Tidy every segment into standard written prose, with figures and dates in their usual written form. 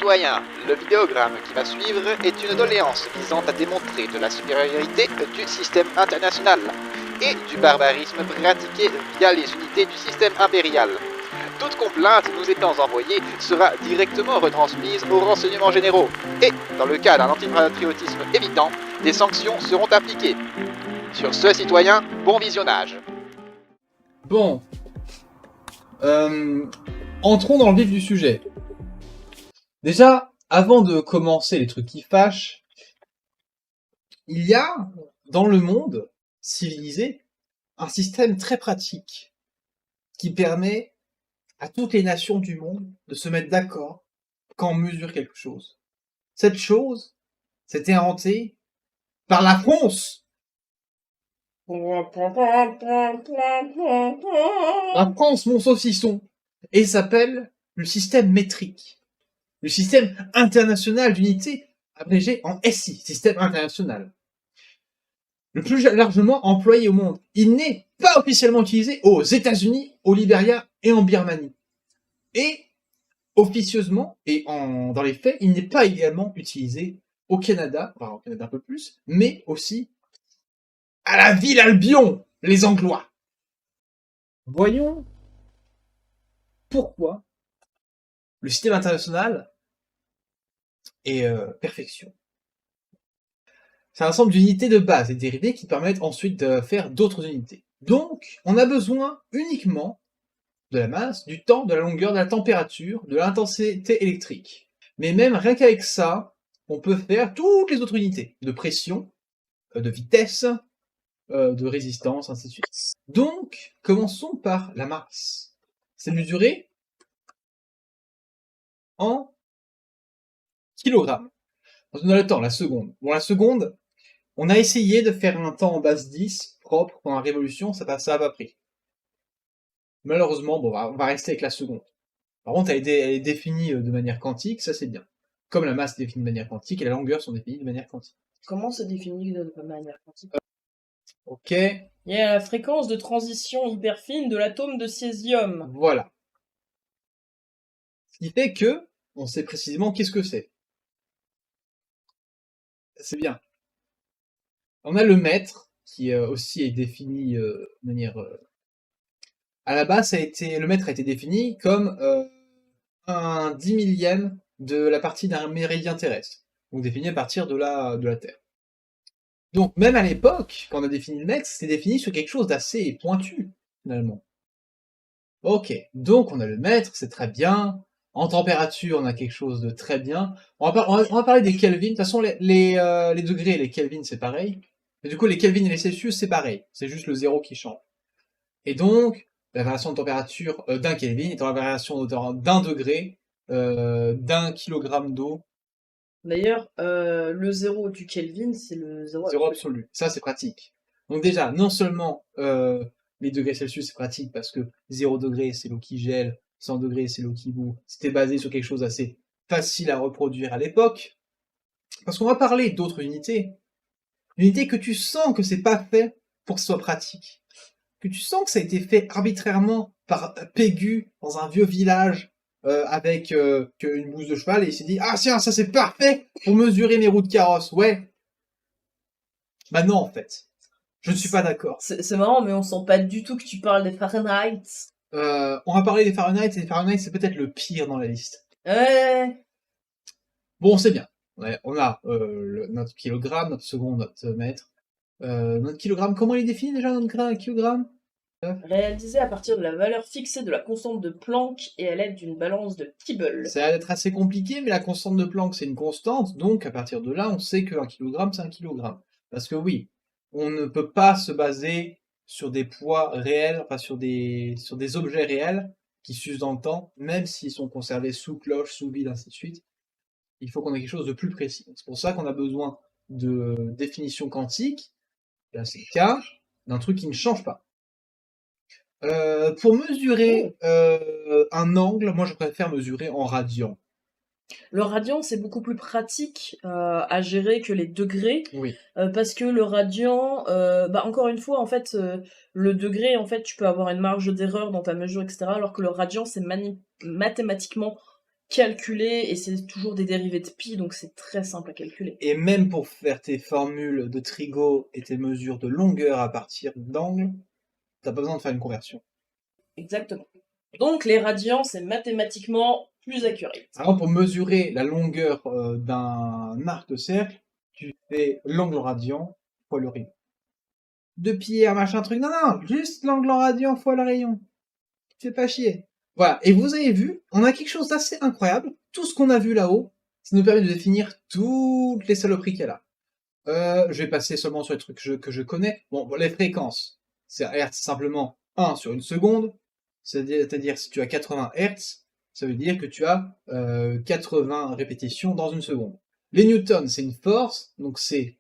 citoyens, le vidéogramme qui va suivre est une doléance visant à démontrer de la supériorité du système international et du barbarisme pratiqué via les unités du système impérial. Toute complainte nous étant envoyée sera directement retransmise aux renseignements généraux et, dans le cas d'un antipatriotisme évident, des sanctions seront appliquées. Sur ce, citoyens, bon visionnage. Bon. Entrons dans le vif du sujet. Déjà, avant de commencer les trucs qui fâchent, il y a, dans le monde civilisé, un système très pratique qui permet à toutes les nations du monde de se mettre d'accord quand on mesure quelque chose. Cette chose, c'était inventé par la France. La France, mon saucisson, et s'appelle le système métrique. Le système international d'unité, abrégé en SI, système international. Le plus largement employé au monde. Il n'est pas officiellement utilisé aux États-Unis, au Libéria et en Birmanie. Et officieusement, et dans les faits, il n'est pas également utilisé au Canada, enfin au Canada un peu plus, mais aussi à la ville Albion, les Anglois. Voyons pourquoi le système international est perfection. C'est un ensemble d'unités de base et dérivées qui permettent ensuite de faire d'autres unités. Donc, on a besoin uniquement de la masse, du temps, de la longueur, de la température, de l'intensité électrique. Mais même rien qu'avec ça, on peut faire toutes les autres unités, de pression, de vitesse, de résistance, ainsi de suite. Donc, commençons par la masse. C'est mesuré en kilogrammes. On a le temps, la seconde. Bon, la seconde, on a essayé de faire un temps en base 10, propre, pendant la Révolution, ça n'a pas pris. Malheureusement, bon, on va rester avec la seconde. Par contre, elle est définie de manière quantique, ça c'est bien. Comme la masse est définie de manière quantique et la longueur sont définies de manière quantique. Comment c'est défini de manière quantique? Ok, Il y a la fréquence de transition hyper fine de l'atome de césium. voilà. Ce qui fait que, on sait précisément qu'est-ce que c'est. C'est bien. On a le mètre, qui aussi est défini de manière... À la base, le mètre a été défini comme un 10 millième de la partie d'un méridien terrestre. Donc défini à partir de la Terre. Donc même à l'époque, quand on a défini le mètre, c'était défini sur quelque chose d'assez pointu, finalement. Ok, donc on a le mètre, c'est très bien. En température, on a quelque chose de très bien. On va parler des Kelvin. De toute façon, les degrés et les Kelvin, c'est pareil. Mais du coup, les Kelvin et les Celsius, c'est pareil. C'est juste le zéro qui change. Et donc, la variation de température d'un Kelvin est la variation de hauteur d'un degré, d'un kilogramme d'eau. D'ailleurs, le zéro du Kelvin, c'est le zéro Zéro absolu. absolu. Ça, c'est pratique. Donc déjà, non seulement les degrés Celsius, c'est pratique parce que 0 degré, c'est l'eau qui gèle, 100 degrés, c'est l'eau qui bout. C'était basé sur quelque chose d'assez facile à reproduire à l'époque. Parce qu'on va parler d'autres unités. Unités que tu sens que c'est pas fait pour que ce soit pratique. Que tu sens que ça a été fait arbitrairement par Pégu dans un vieux village avec une bouse de cheval et il s'est dit « Ah tiens, ça c'est parfait pour mesurer mes roues de carrosse, ouais !» Bah non, en fait. Je ne suis pas d'accord. C'est marrant, mais on sent pas du tout que tu parles des Fahrenheit. On va parler des Fahrenheit, et les Fahrenheit c'est peut-être le pire dans la liste. Ouais. Bon, c'est bien. On a notre kilogramme, notre seconde, notre mètre. Notre kilogramme, comment il est défini déjà, notre kilogramme? Réalisé à partir de la valeur fixée de la constante de Planck et à l'aide d'une balance de Tibble. Ça va être assez compliqué, mais la constante de Planck, c'est une constante, donc à partir de là, on sait qu'un kilogramme, c'est un kilogramme. Parce que oui, on ne peut pas se baser sur des poids réels, enfin sur des objets réels qui s'usent dans le temps, même s'ils sont conservés sous cloche, sous vide, ainsi de suite. Il faut qu'on ait quelque chose de plus précis. C'est pour ça qu'on a besoin de définition quantique, là c'est le cas, d'un truc qui ne change pas. Pour mesurer un angle, moi je préfère mesurer en radian. Le radian, c'est beaucoup plus pratique à gérer que les degrés. Oui. Parce que le radian, encore une fois, en fait, le degré, en fait, tu peux avoir une marge d'erreur dans ta mesure, etc. Alors que le radian, c'est mathématiquement calculer, et c'est toujours des dérivés de pi, donc c'est très simple à calculer. Et même pour faire tes formules de trigo et tes mesures de longueur à partir d'angle, t'as pas besoin de faire une conversion. Exactement. Donc les radians, c'est mathématiquement plus accurate. Alors pour mesurer la longueur d'un arc de cercle, tu fais l'angle radian fois le rayon. De pierre, machin truc, non, juste l'angle radian fois le rayon. Tu fais pas chier. Voilà, et vous avez vu, on a quelque chose d'assez incroyable. Tout ce qu'on a vu là-haut, ça nous permet de définir toutes les saloperies qu'il y a là. Je vais passer seulement sur les trucs que je connais. Bon, les fréquences, c'est Hertz simplement 1 sur une seconde. C'est-à-dire, si tu as 80 Hertz, ça veut dire que tu as 80 répétitions dans une seconde. Les newtons, c'est une force, donc c'est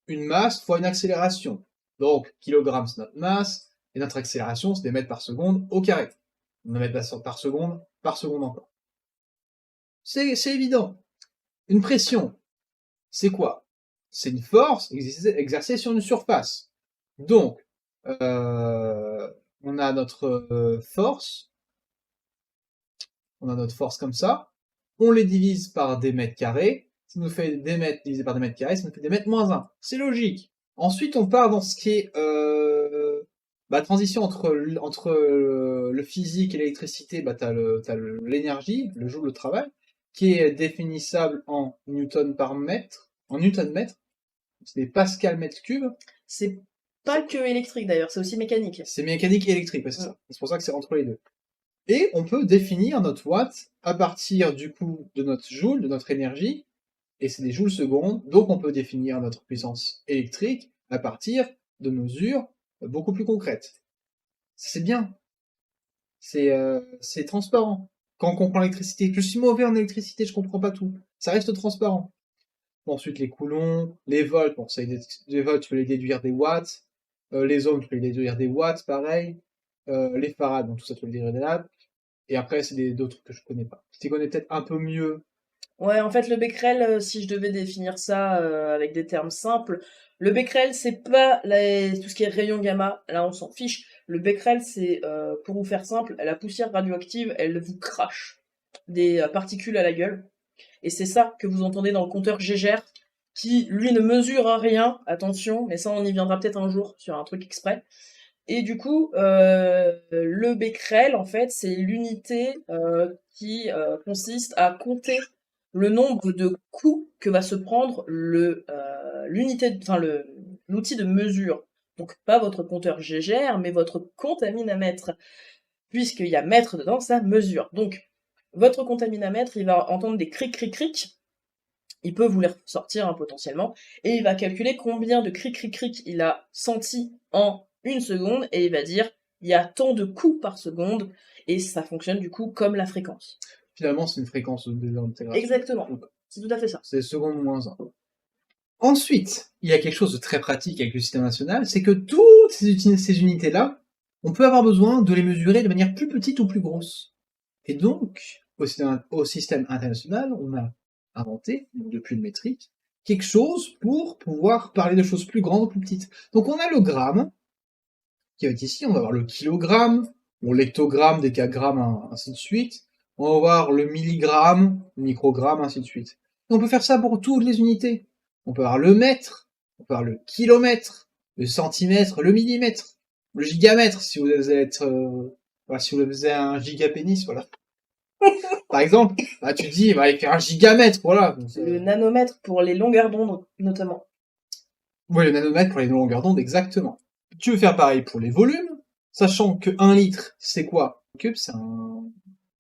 une masse fois une accélération. Donc, kilogramme, c'est notre masse, et notre accélération, c'est des mètres par seconde au carré. On a mètres par seconde encore. C'est évident. Une pression, c'est quoi? C'est une force exercée sur une surface. Donc, on a notre force comme ça, on les divise par des mètres carrés, ça nous fait des mètres divisé par des mètres carrés, ça nous fait des mètres moins 1. C'est logique. Ensuite, on part dans ce qui est transition entre le physique et l'électricité, t'as l'énergie, le joule, le travail, qui est définissable en newton par mètre, en newton mètre, c'est des pascal mètre cube. C'est pas que électrique d'ailleurs, c'est aussi mécanique. C'est mécanique et électrique, c'est ça. C'est pour ça que c'est entre les deux. Et on peut définir notre watt à partir du coup de notre joule, de notre énergie, et c'est des joules secondes, donc on peut définir notre puissance électrique à partir de mesures beaucoup plus concrètes. C'est bien. C'est transparent. Quand on comprend l'électricité, je suis mauvais en électricité, je comprends pas tout. Ça reste transparent. Bon, ensuite, les coulombs, les volts, bon, les volts, tu peux les déduire des watts. Les ohms, tu peux les déduire des watts, pareil. Les farads, donc tout ça, tu peux les déduire des lattes. Et après, c'est d'autres que je connais pas. Tu connais peut-être un peu mieux. Ouais, en fait, le Becquerel, si je devais définir ça avec des termes simples, le Becquerel, c'est pas tout ce qui est rayon gamma, là on s'en fiche. Le Becquerel, c'est, pour vous faire simple, la poussière radioactive, elle vous crache des particules à la gueule. Et c'est ça que vous entendez dans le compteur Gégère, qui, lui, ne mesure rien, attention, mais ça on y viendra peut-être un jour sur un truc exprès. Et du coup, le Becquerel, en fait, c'est l'unité qui consiste à compter le nombre de coups que va se prendre l'unité, enfin l'outil de mesure. Donc pas votre compteur Gégère, mais votre contaminamètre, puisqu'il y a mètre dedans, ça mesure. Donc votre contaminamètre, il va entendre des cric cric cric. Il peut vous les ressortir potentiellement, et il va calculer combien de cric cric cric il a senti en une seconde, et il va dire il y a tant de coups par seconde, et ça fonctionne du coup comme la fréquence. Finalement, c'est une fréquence de l'intégration. Exactement, c'est tout à fait ça. C'est seconde moins 1. Ensuite, il y a quelque chose de très pratique avec le système national, c'est que toutes ces unités-là, on peut avoir besoin de les mesurer de manière plus petite ou plus grosse. Et donc, au système international, on a inventé, depuis le métrique, quelque chose pour pouvoir parler de choses plus grandes ou plus petites. Donc on a le gramme, qui va être ici, on va avoir le kilogramme, l'hectogramme, décagramme, ainsi de suite. On va voir le milligramme, le microgramme, ainsi de suite. Et on peut faire ça pour toutes les unités. On peut avoir le mètre, on peut avoir le kilomètre, le centimètre, le millimètre, le gigamètre, si vous allez être, si vous avez un gigapénis, voilà. Par exemple, tu dis, il va faire un gigamètre, voilà. Le nanomètre pour les longueurs d'onde, notamment. Oui, le nanomètre pour les longueurs d'onde, exactement. Tu veux faire pareil pour les volumes, sachant que 1 litre, c'est quoi? Un cube, c'est un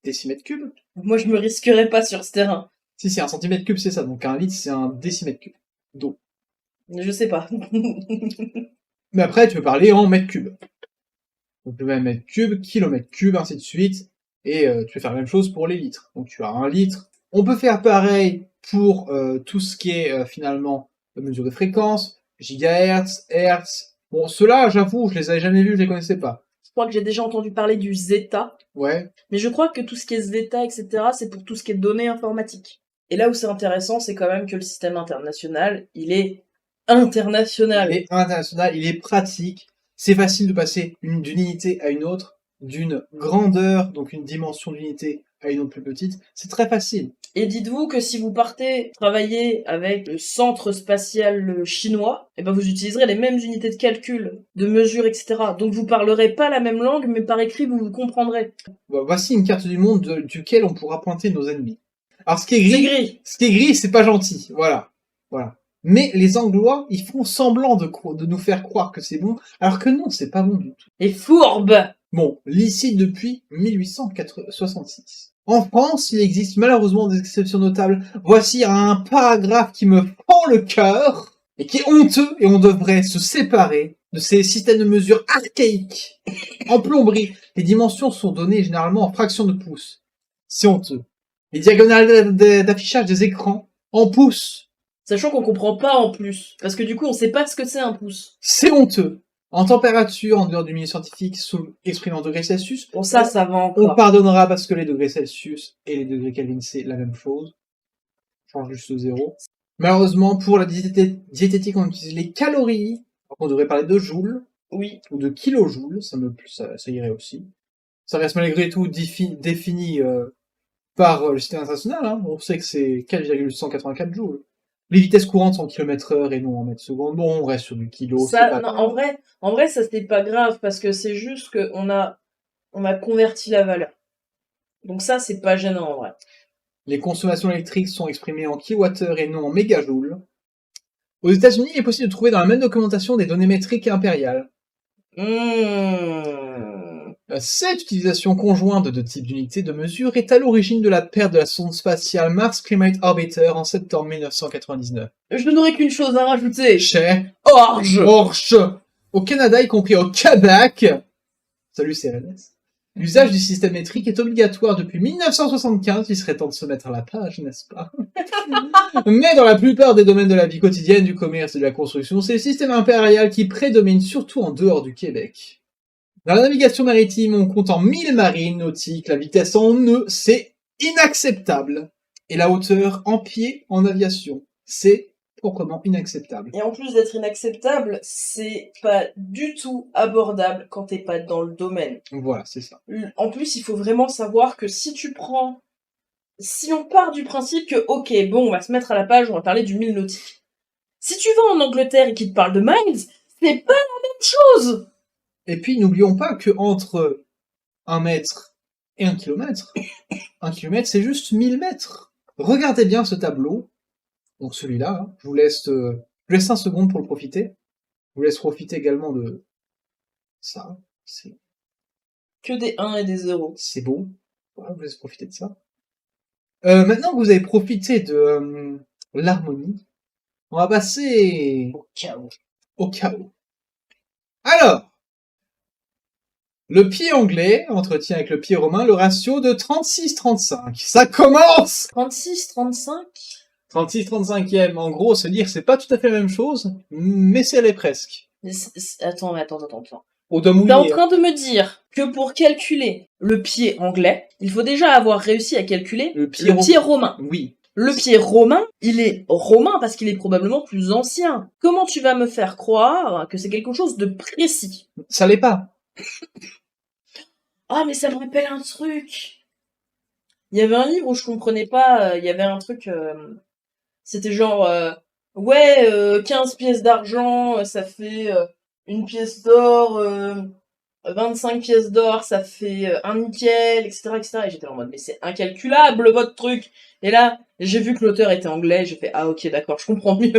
décimètre cube. Moi, je me risquerais pas sur ce terrain. Si, un centimètre cube, c'est ça. Donc 1 litre, c'est un décimètre cube d'eau. Je sais pas. Mais après, tu peux parler en mètres cubes. Donc le même mètre cube, kilomètre cube, ainsi de suite. Et tu peux faire la même chose pour les litres. Donc tu as 1 litre. On peut faire pareil pour tout ce qui est finalement mesure de fréquence, gigahertz, hertz. Bon, ceux-là, j'avoue, je les avais jamais vus, je les connaissais pas. Je crois que j'ai déjà entendu parler du zeta. Ouais. Mais je crois que tout ce qui est zeta, etc., c'est pour tout ce qui est données informatiques. Et là où c'est intéressant, c'est quand même que le système international, il est international. Il est international, il est pratique. C'est facile de passer d'une unité à une autre, d'une grandeur, donc une dimension d'unité, à une autre plus petite, c'est très facile. Et dites-vous que si vous partez travailler avec le centre spatial chinois, eh ben vous utiliserez les mêmes unités de calcul, de mesure, etc. Donc vous parlerez pas la même langue, mais par écrit vous vous comprendrez. Voici une carte du monde duquel on pourra pointer nos ennemis. Alors ce qui est C'est gris, gris. ce qui est gris, c'est pas gentil, voilà. Mais les Anglois, ils font semblant de nous faire croire que c'est bon, alors que non, c'est pas bon du tout. Et fourbe. Bon, licite depuis 1866. En France, il existe malheureusement des exceptions notables. Voici un paragraphe qui me fend le cœur et qui est honteux, et on devrait se séparer de ces systèmes de mesure archaïques. En plomberie, les dimensions sont données généralement en fractions de pouces. C'est honteux. Les diagonales d'affichage des écrans en pouces. Sachant qu'on comprend pas en plus. Parce que du coup on sait pas ce que c'est un pouce. C'est honteux. En température, en dehors du milieu scientifique, exprimé en degrés Celsius, Bon ça va on encore. pardonnera parce que les degrés Celsius et les degrés Kelvin, c'est la même chose. Change juste au zéro. Malheureusement, pour la diététique, on utilise les calories. Donc on devrait parler de joules. Oui. Ou de kilojoules, ça irait aussi. Ça reste malgré tout défini par le système international. Hein. On sait que c'est 4,184 joules. Les vitesses courantes sont en km/h et non en mètres secondes. Bon, on reste sur du kilo. Ça, non, en vrai, ça c'est pas grave parce que c'est juste que on a converti la valeur. Donc ça, c'est pas gênant en vrai. Les consommations électriques sont exprimées en kilowattheures et non en mégajoules. Aux États-Unis, il est possible de trouver dans la même documentation des données métriques et impériales. Cette utilisation conjointe de deux types d'unités de mesure est à l'origine de la perte de la sonde spatiale Mars Climate Orbiter en septembre 1999. Je n'aurais qu'une chose à rajouter. Chez Orge. Au Canada, y compris au Québec, salut CRLS, l'usage du système métrique est obligatoire depuis 1975, il serait temps de se mettre à la page, n'est-ce pas? Mais dans la plupart des domaines de la vie quotidienne, du commerce et de la construction, c'est le système impérial qui prédomine surtout en dehors du Québec. Dans la navigation maritime, on compte en 1000 marines nautiques, la vitesse en nœud, c'est inacceptable. Et la hauteur en pied en aviation, c'est proprement inacceptable. Et en plus d'être inacceptable, c'est pas du tout abordable quand t'es pas dans le domaine. Voilà, c'est ça. En plus, il faut vraiment savoir que si on part du principe que, ok, bon, on va se mettre à la page, on va parler du 1000 nautique. Si tu vas en Angleterre et qu'ils te parlent de miles, c'est pas la même chose! Et puis, n'oublions pas que entre 1 mètre et 1 kilomètre, 1 kilomètre, c'est juste 1000 mètres. Regardez bien ce tableau. Donc celui-là, hein. Je vous laisse 5 secondes pour le profiter. Je vous laisse profiter également de ça. C'est Que des 1 et des 0. C'est beau. Voilà, je vous laisse profiter de ça. Maintenant que vous avez profité de l'harmonie, on va passer Au chaos. au chaos. Alors, le pied anglais entretient avec le pied romain le ratio de 36-35. Ça commence 36-35? 36-35e, en gros, se dire c'est pas tout à fait la même chose, mais c'est elle est presque. Attends. Au doigt T'es en mouillé. train de me dire que pour calculer le pied anglais, il faut déjà avoir réussi à calculer Le pied romain. Oui. Le pied romain, il est romain parce qu'il est probablement plus ancien. Comment tu vas me faire croire que c'est quelque chose de précis? Ça l'est pas. Ah, mais ça me rappelle un truc. Il y avait un livre où je comprenais pas, il y avait un truc, c'était genre, 15 pièces d'argent, ça fait une pièce d'or, 25 pièces d'or, ça fait un nickel, etc., etc. Et j'étais en mode, mais c'est incalculable, votre truc. Et là, j'ai vu que l'auteur était anglais, j'ai fait, ah ok, d'accord, je comprends mieux.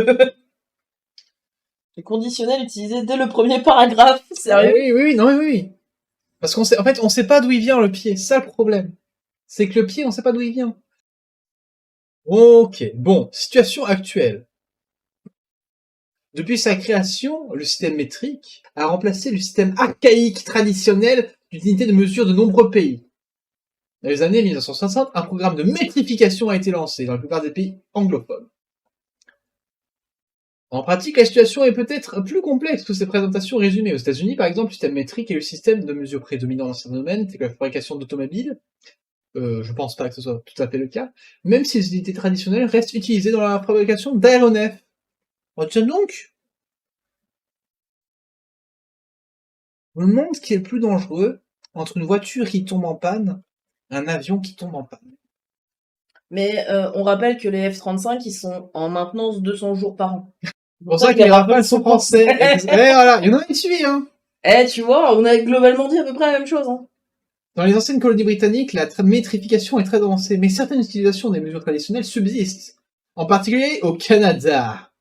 Le conditionnel utilisé dès le premier paragraphe, sérieux. Oui. Parce qu'on sait, en fait, on sait pas d'où il vient le pied. C'est ça le problème. C'est que le pied, on sait pas d'où il vient. Ok, bon, situation actuelle. Depuis sa création, le système métrique a remplacé le système archaïque traditionnel d'unité de mesure de nombreux pays. Dans les années 1960, un programme de métrification a été lancé dans la plupart des pays anglophones. En pratique, la situation est peut-être plus complexe que ces présentations résumées. Aux États-Unis, par exemple, le système métrique est le système de mesure prédominant dans certains domaines, tels que la fabrication d'automobiles. Je pense pas que ce soit tout à fait le cas, même si les unités traditionnelles restent utilisées dans la fabrication d'aéronefs. Retiens donc, je me demande ce qui est le plus dangereux entre une voiture qui tombe en panne Un avion qui tombe en panne. Mais on rappelle que les F-35, ils sont en maintenance 200 jours par an. C'est pour ça que les Rafales sont français. Voilà, il y en a un qui suit, hein. Tu vois, on a globalement dit à peu près la même chose, hein. Dans les anciennes colonies britanniques, la métrification est très avancée, mais certaines utilisations des mesures traditionnelles subsistent. En particulier au Canada.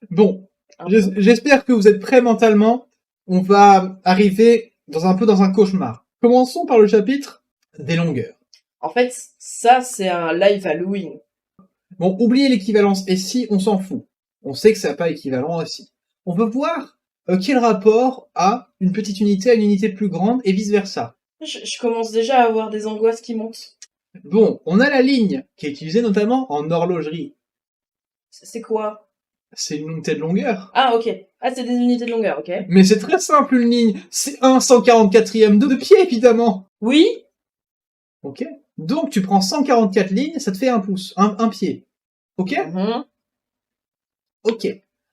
Bon, j'espère que vous êtes prêts mentalement. On va arriver dans un cauchemar. Commençons par le chapitre des longueurs. En fait, ça, c'est un live Halloween. Bon, oubliez l'équivalence SI, on s'en fout. On sait que ça n'a pas équivalent SI. On veut voir quel rapport a une petite unité à une unité plus grande et vice versa. Je commence déjà à avoir des angoisses qui montent. Bon, on a la ligne qui est utilisée notamment en horlogerie. C'est quoi? C'est une unité de longueur. Ah, ok. Ah, c'est des unités de longueur, ok. Mais c'est très simple une ligne. C'est un 144e de pied, évidemment. Oui. Ok. Donc tu prends 144 lignes, ça te fait un pouce, un pied. Ok. Ok.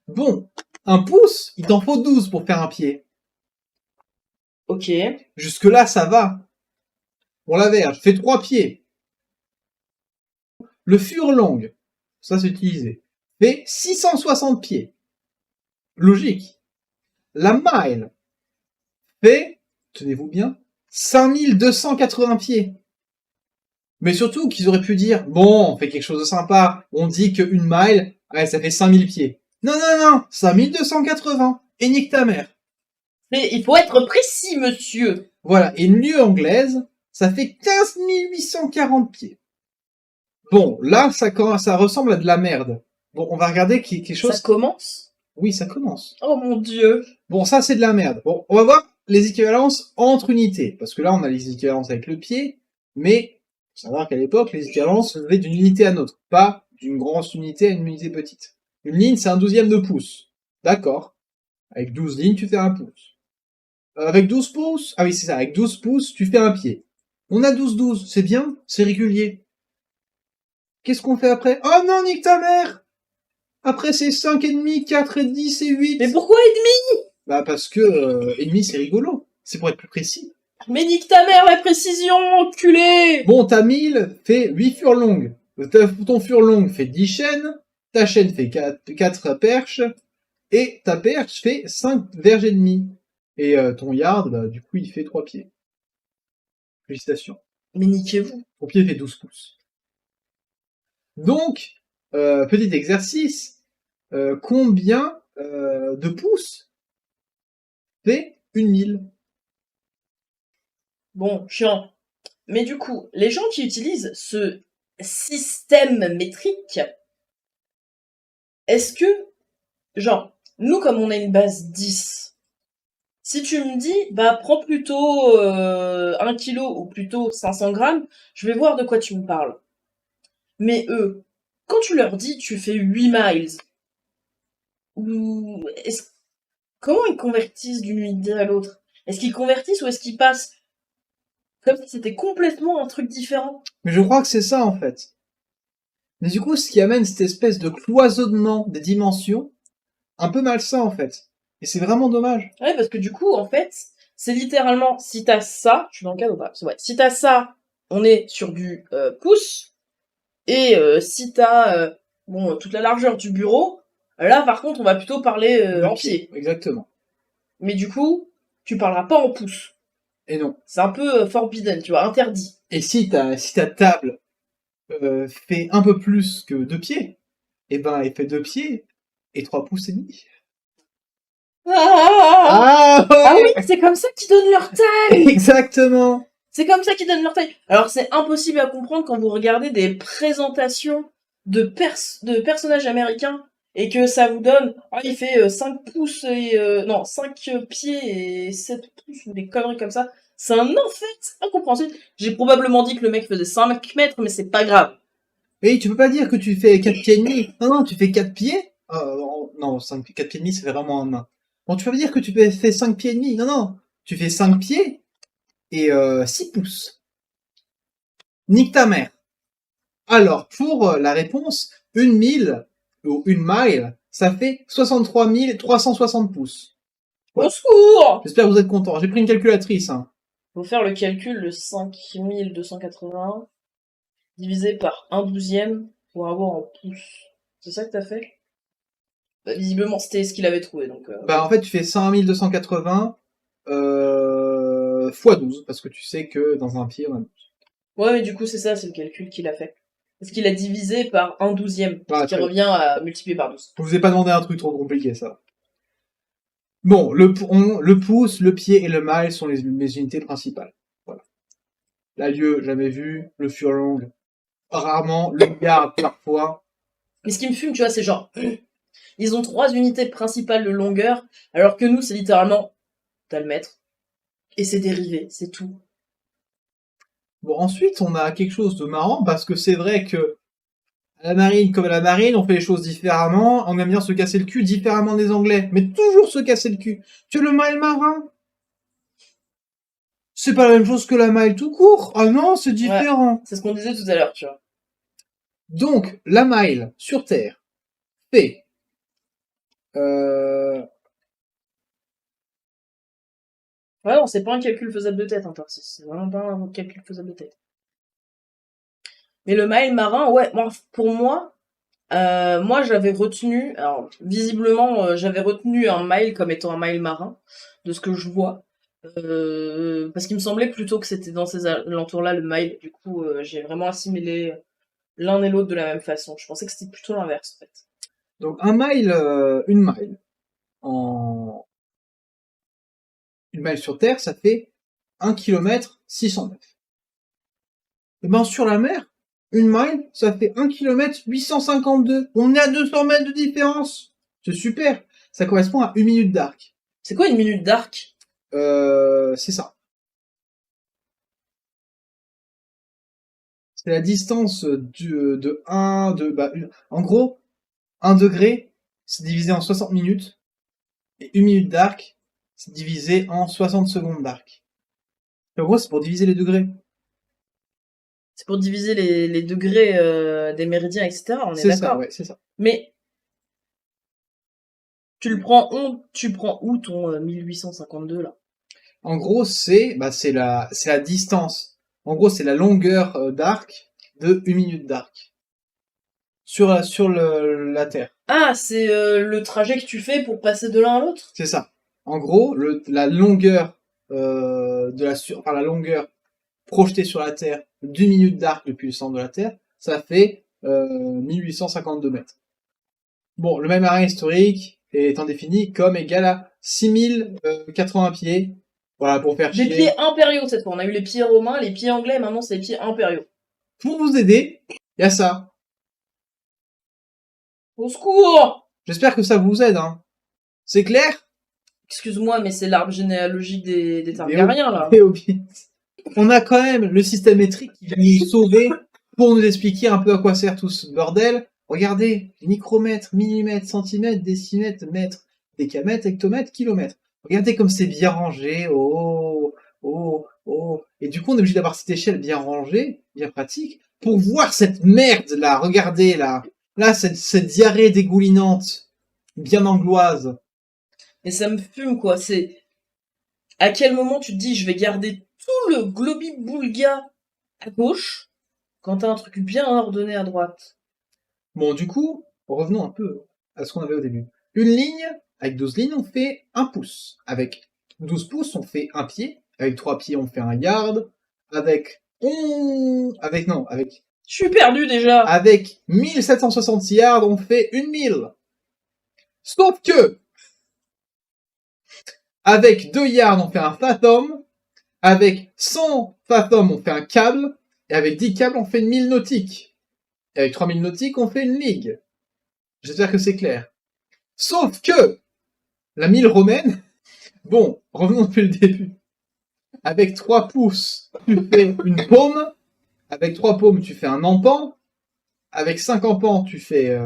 Bon, un pouce, il t'en faut 12 pour faire un pied. Ok. Jusque-là, ça va. Bon, la verge, fait 3 pieds. Le furlong, ça c'est utilisé, fait 660 pieds. Logique. La mile fait, tenez-vous bien, 5280 pieds. Mais surtout qu'ils auraient pu dire, bon, on fait quelque chose de sympa, on dit qu'une mile, ouais, ça fait 5000 pieds. Non, non, non, 5280, et nique ta mère. Mais il faut être précis, monsieur. Voilà, et une lieue anglaise, ça fait 15 840 pieds. Bon, là, ça ressemble à de la merde. Bon, on va regarder quelque chose... Ça commence? Oui, ça commence. Oh mon dieu. Bon, ça, c'est de la merde. Bon, on va voir les équivalences entre unités. Parce que là, on a les équivalences avec le pied, mais faut savoir qu'à l'époque, les équivalences venaient d'une unité à une autre, pas d'une grosse unité à une unité petite. Une ligne, c'est un 12e de pouce. D'accord. Avec 12 lignes, tu fais un pouce. Avec 12 pouces, ah oui, c'est ça, avec 12 pouces, tu fais un pied. On a 12-12, c'est bien, c'est régulier. Qu'est-ce qu'on fait après? Oh non, nique ta mère! Après, c'est 5,5, 4 et 10 et 8. Mais pourquoi et demi? Bah, parce que, et demi, c'est rigolo. C'est pour être plus précis. Mais nique ta mère, la précision, enculé! Bon, ta 1000 fait 8 furlongs. Ton furlong fait 10 chaînes. Ta chaîne fait 4 perches. Et ta perche fait 5 verges et demi. Et ton yard, bah, du coup, il fait 3 pieds. Félicitations. Mais niquez-vous. Ton pied fait 12 pouces. Donc, petit exercice. Combien de pouces fait une mille? Bon, chiant. Mais du coup, les gens qui utilisent ce système métrique, est-ce que, genre, nous comme on a une base 10, si tu me dis, bah prends plutôt 1 kilo ou plutôt 500 grammes, je vais voir de quoi tu me parles. Mais eux, quand tu leur dis tu fais 8 miles, ou comment ils convertissent d'une unité à l'autre? Est-ce qu'ils convertissent ou est-ce qu'ils passent comme si c'était complètement un truc différent? Mais je crois que c'est ça, en fait. Mais du coup, ce qui amène cette espèce de cloisonnement des dimensions, un peu malsain, en fait. Et c'est vraiment dommage. Ouais, parce que du coup, en fait, c'est littéralement, si t'as ça, je suis dans le cadre ou pas? Ouais, si t'as ça, on est sur du pouce, et si t'as bon, toute la largeur du bureau, là, par contre, on va plutôt parler en pied. Exactement. Mais du coup, tu parleras pas en pouce. Et non. C'est un peu forbidden, tu vois, interdit. Et si ta table fait un peu plus que 2 pieds, eh ben, elle fait 2 pieds et 3 pouces et demi. Ah ouais oui, c'est comme ça qu'ils donnent leur taille. Exactement. C'est comme ça qu'ils donnent leur taille. Alors c'est impossible à comprendre quand vous regardez des présentations de personnages américains et que ça vous donne, il fait 5 pouces et non, 5 pieds et 7 pouces ou des conneries comme ça. C'est un enfer, c'est incompréhensible. J'ai probablement dit que le mec faisait 5 mètres, mais c'est pas grave. Et tu peux pas dire que tu fais 4 pieds et demi. Non, non, tu fais 4 pieds. Non, 4 pieds et demi, ça fait vraiment un nain. Bon, tu peux pas dire que tu fais 5 pieds et demi. Non, non. Tu fais 5 pieds et 6 pouces. Nique ta mère. Alors, pour la réponse, une mille ou une mile, ça fait 63 360 pouces. Au secours! J'espère que vous êtes contents. J'ai pris une calculatrice, hein. Faut faire le calcul de 5281 divisé par 1/12 pour avoir en pouces. C'est ça que t'as fait? Bah, visiblement, c'était ce qu'il avait trouvé, donc... Bah, en fait, tu fais 5280 fois 12, parce que tu sais que dans un pied, on a 12. Ouais, mais du coup, c'est ça, c'est le calcul qu'il a fait. Parce qu'il a divisé par 1/12, Ah, ce qui très bien. revient à multiplier par 12. Je vous ai pas demandé un truc trop compliqué, ça. Bon, le pouce, le pied et le mile sont les unités principales. Voilà. La lieue, jamais vu. Le furlong, rarement. Le yard, parfois. Mais ce qui me fume, tu vois, c'est genre... Ils ont 3 unités principales de longueur, alors que nous, c'est littéralement... T'as le mètre. Et c'est dérivé, c'est tout. Bon, ensuite, on a quelque chose de marrant, parce que c'est vrai que à la marine, comme à la marine, on fait les choses différemment, on aime bien se casser le cul différemment des Anglais, mais toujours se casser le cul. Tu as le mile marin? C'est pas la même chose que la mile tout court. Ah non, c'est différent. C'est ce qu'on disait tout à l'heure, tu vois. Donc, la mile sur Terre fait... Euh... Ouais, non, c'est pas un calcul faisable de tête, hein, Tarsis. C'est vraiment pas un calcul faisable de tête. Mais le mile marin, ouais, pour moi, moi j'avais retenu, alors visiblement j'avais retenu un mile comme étant un mile marin, de ce que je vois. Parce qu'il me semblait plutôt que c'était dans ces alentours-là le mile. Du coup, j'ai vraiment assimilé l'un et l'autre de la même façon. Je pensais que c'était plutôt l'inverse, en fait. Donc, un mile, une mile en... Une mile sur Terre, ça fait 1 km 600 mètres. Et ben, sur la mer, une mile, ça fait 1 km 852. On est à 200 mètres de différence. C'est super. Ça correspond à 1 minute d'arc. C'est quoi une minute d'arc? C'est ça. C'est la distance de 1, en gros, 1 degré, c'est divisé en 60 minutes, et 1 minute d'arc, c'est divisé en 60 secondes d'arc. En gros, c'est pour diviser les degrés. C'est pour diviser les degrés des méridiens, etc. On est C'est ça, d'accord. ouais, c'est ça. Mais tu prends où ton 1852 là? En gros, c'est la distance. En gros, c'est la longueur d'arc de 1 minute d'arc. Sur la Terre. Ah, c'est le trajet que tu fais pour passer de l'un à l'autre? C'est ça. En gros, la longueur la longueur projetée sur la Terre d'1 minute d'arc depuis le centre de la Terre, ça fait 1852 mètres. Bon, le même arrêt historique est indéfini comme égal à 6080 pieds. Voilà, pour faire Des chier. pieds impériaux cette fois. On a eu les pieds romains, les pieds anglais, maintenant c'est les pieds impériaux. Pour vous aider, il y a ça. Au secours! J'espère que ça vous aide, hein. C'est clair? Excuse-moi, mais c'est l'arbre généalogique des Targaryens là. Et Hobbit. On a quand même le système métrique qui vient nous sauver pour nous expliquer un peu à quoi sert tout ce bordel. Regardez, micromètre, millimètre, centimètre, décimètre, mètre, décamètre, hectomètre, kilomètre. Regardez comme c'est bien rangé. Oh, oh, oh. Et du coup, on est obligé d'avoir cette échelle bien rangée, bien pratique, pour voir cette merde là. Regardez là. Là, cette diarrhée dégoulinante, bien angloise. Et ça me fume quoi, c'est... À quel moment tu te dis je vais garder tout le globi-boulga à gauche, quand t'as un truc bien ordonné à droite? Bon, du coup, revenons un peu à ce qu'on avait au début. Une ligne, avec 12 lignes, on fait 1 pouce. Avec 12 pouces, on fait un pied. Avec 3 pieds, on fait un yard. Avec Je suis perdu déjà! avec 1766 yards, on fait une mille. Sauf que, avec 2 yards, on fait un fathom. Avec 100 fathom, on fait un câble. Et avec 10 câbles, on fait une mille nautique. Et avec 3000 nautiques, on fait une ligue. J'espère que c'est clair. Sauf que, la mille romaine, bon, revenons depuis le début. Avec 3 pouces, tu fais une paume. Avec 3 paumes, tu fais un empan. Avec 5 empans, tu fais...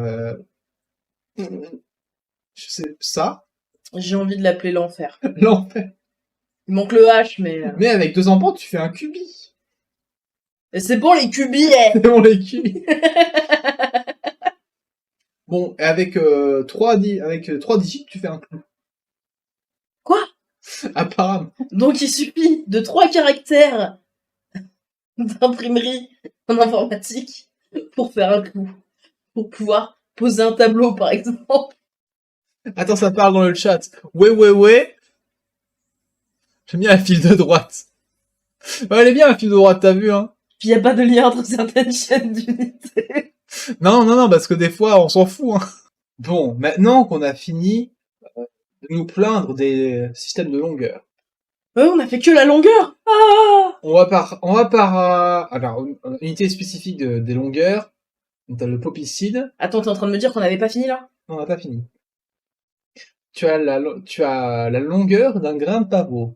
je sais, ça. J'ai envie de l'appeler l'enfer. L'enfer. Il manque le H, mais... Mais avec 2 empans, tu fais un cubi. Et c'est bon les cubis, eh. C'est bon, les cubis. Bon, et avec 3 digits, tu fais un clou. Quoi? Apparemment. Donc il suffit de 3 caractères d'imprimerie en informatique pour faire un coup. Pour pouvoir poser un tableau, par exemple. Attends, ça parle dans le chat. Ouais. J'aime bien la file de droite. Ouais, elle est bien la file de droite, t'as vu, hein. Puis y a pas de lien entre certaines chaînes d'unité. Non, parce que des fois, on s'en fout, hein. Bon, maintenant qu'on a fini de nous plaindre des systèmes de longueur, On a fait que la longueur. Ah on va par, alors, une unité spécifique des longueurs. Donc, t'as le popicide. Attends, t'es en train de me dire qu'on n'avait pas fini là? Non, on n'a pas fini. Tu as la longueur d'un grain de pavot.